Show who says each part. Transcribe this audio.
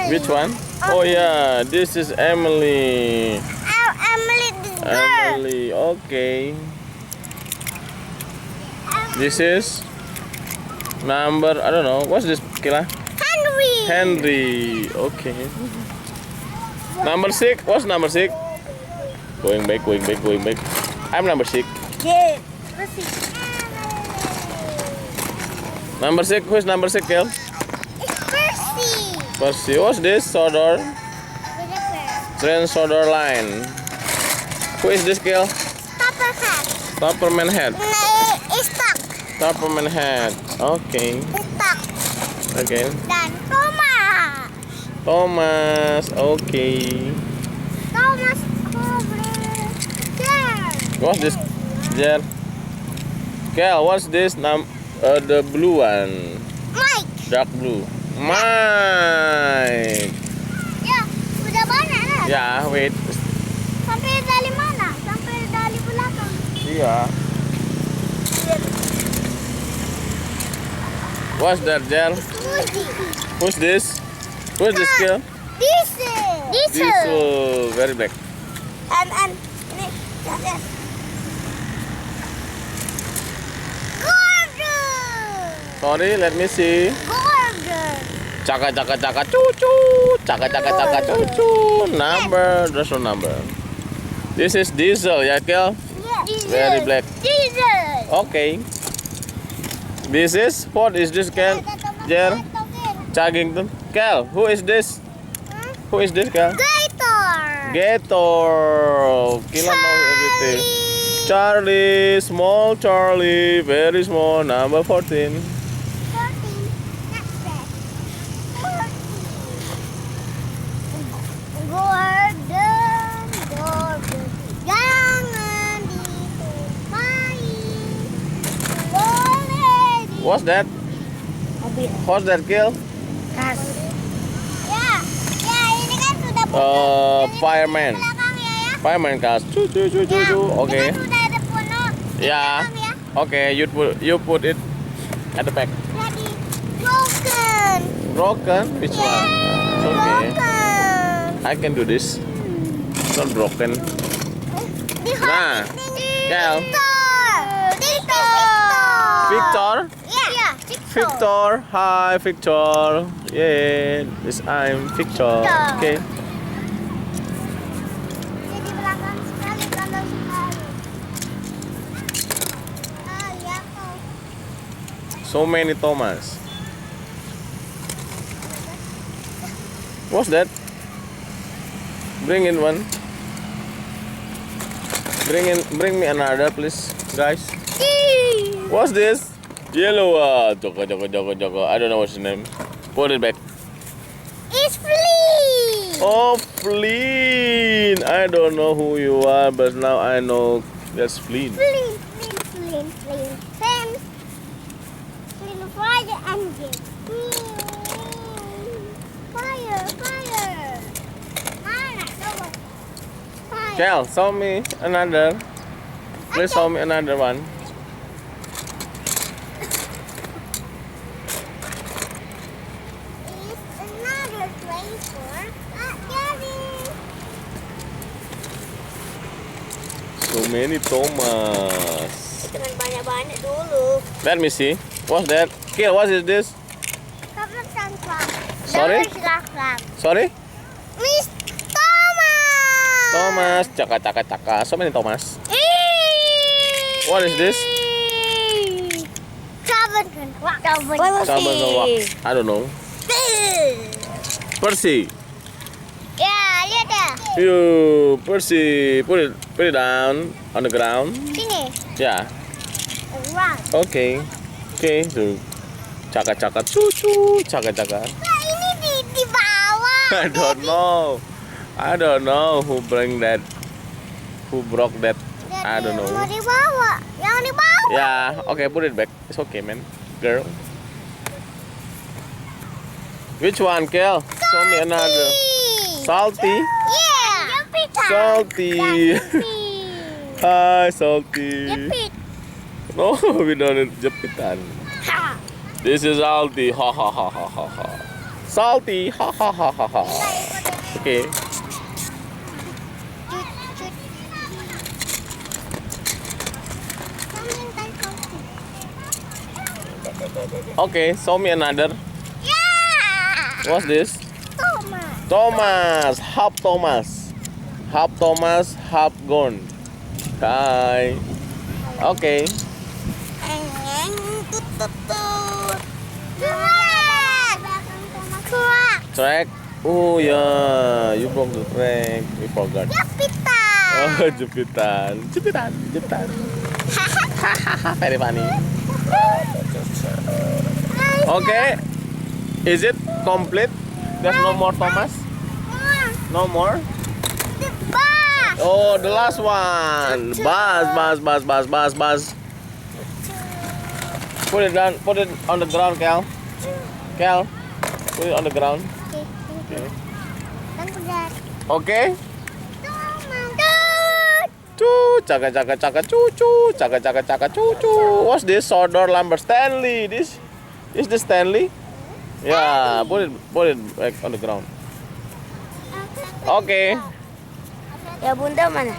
Speaker 1: Which one? Oh yeah, this is Emily.
Speaker 2: Emily, this girl.
Speaker 1: Emily, okay. This is number, I don't know. What's this, Kila?
Speaker 2: Henry.
Speaker 1: Henry, okay. Number 6, what's number 6? Going back. I'm number 6.
Speaker 2: Yeah.
Speaker 1: Number 6, who's number 6, Kel?
Speaker 2: It's Percy.
Speaker 1: Percy, what's this? Sodor? Train Sodor line. Who is this, Kel?
Speaker 2: Papa hat.
Speaker 1: Topperman head.
Speaker 2: It's stuck.
Speaker 1: Topperman head, okay.
Speaker 2: It's stuck.
Speaker 1: Okay.
Speaker 2: Dan Thomas.
Speaker 1: Thomas, okay.
Speaker 2: Thomas over there.
Speaker 1: What's this? Jer. Kel, what's this? The blue one.
Speaker 2: Mike.
Speaker 1: Dark blue. Mike.
Speaker 2: Ya, udah banyak lah.
Speaker 1: Yeah, wait.
Speaker 2: Sampai dari mana? Sampai dari belakang.
Speaker 1: Yeah. What's that, Jer?
Speaker 2: Smoothie.
Speaker 1: Who's this? Who's this, Kel?
Speaker 2: Diesel.
Speaker 1: Diesel. Very black.
Speaker 2: And ini ada. Gordon.
Speaker 1: Sorry, let me see.
Speaker 2: Gordon.
Speaker 1: Caka cucu. Caka cucu. Number, there's no number. This is Diesel, ya, Kel?
Speaker 2: Diesel.
Speaker 1: Very black.
Speaker 2: Diesel.
Speaker 1: Okay. This is, what is this, Kel? Jer. Chagington. Kel, who is this? Who is this, Kel?
Speaker 2: Gator.
Speaker 1: Gator. Kila knows everything. Charlie, small Charlie, very small, number 14.
Speaker 2: 14. Next step. 14. Gordon. Jangan ditumpahin. Boleh di-
Speaker 1: What's that? What's that, Kel?
Speaker 2: Ya, ini kan sudah
Speaker 1: Fireman.
Speaker 2: belakang ya.
Speaker 1: Fireman cars. Cucu.
Speaker 2: Ini
Speaker 1: Okay.
Speaker 2: kan sudah ada penuh.
Speaker 1: Yeah.
Speaker 2: Belakang ya.
Speaker 1: Okay, you put it at the back.
Speaker 2: Jadi broken.
Speaker 1: Broken? Which one? It's okay.
Speaker 2: Broken.
Speaker 1: I can do this. It's not broken.
Speaker 2: Di
Speaker 1: Nah, Kel.
Speaker 2: Victor.
Speaker 1: Victor?
Speaker 2: Iya,
Speaker 1: Victor. Hi, Victor. Yeah, this I'm Victor.
Speaker 2: Victor.
Speaker 1: Okay.
Speaker 2: Ini di belakang sekali kalau sekali. Ya kok.
Speaker 1: So many Thomas. What's that? Bring in one. Bring me another, please, guys. What's this? Yellow. Joko. I don't know what's the name. Put it back.
Speaker 2: It's flea.
Speaker 1: Oh, Flynn. I don't know who you are, but now I know that's Flynn.
Speaker 2: Flea. Flea fire engine. Fire. Mana? Coba. Fire.
Speaker 1: Kel, show me another. Please show me another one.
Speaker 2: Is another place for Daddy.
Speaker 1: So many Thomas.
Speaker 2: Jangan banyak-banyak dulu.
Speaker 1: Let me see. What's that? Kel, what is this?
Speaker 2: Kamu sangka.
Speaker 1: Sorry? Sorry?
Speaker 2: Miss Thomas.
Speaker 1: Thomas. Caka. So many Thomas. What is this?
Speaker 2: Cabin.
Speaker 1: I don't know. Percy.
Speaker 2: Ya, lihat ya.
Speaker 1: You, Percy. Put it down on the ground.
Speaker 2: Sini.
Speaker 1: Yeah.
Speaker 2: Run.
Speaker 1: Okay. So caka cucu. Caka.
Speaker 2: Nah, ini di bawah.
Speaker 1: I don't know who broke that. I don't know.
Speaker 2: Mau dibawa. Yang di bawah.
Speaker 1: Yeah, okay, put it back. It's okay, man. Girl. Which one, Kel? Show me another. Salty?
Speaker 2: Yeah.
Speaker 1: Salty. Hi, Salty.
Speaker 2: Jepit.
Speaker 1: No, we don't need jepitan.
Speaker 2: Ha.
Speaker 1: This is Salty. Ha. Salty. Ha ha ha ha ha. Okay. Okay, show me another.
Speaker 2: Yeah.
Speaker 1: What's this?
Speaker 2: Thomas.
Speaker 1: Thomas, half Thomas. Half Thomas, half gone. Hi. Okay. Track. Oh yeah, you broke the track. We forgot.
Speaker 2: Jepitan.
Speaker 1: Oh, jepitan. Jepitan, jepitan. Very funny. Okay. Is it complete? There's no more Thomas? No more?
Speaker 2: The bus.
Speaker 1: Oh, the last one. Buzz. Put it down. Put it on the ground, Cal. Cal, put it on the ground.
Speaker 2: Okay. Don't forget.
Speaker 1: Okay.
Speaker 2: Thomas.
Speaker 1: Choo, chaka chaka chaka choo choo, chaka chaka chaka choo choo. What's this? Sodor lumber Stanley. This is the Stanley. Yeah, put it back on the ground. Okay.
Speaker 2: Ya bunda mana?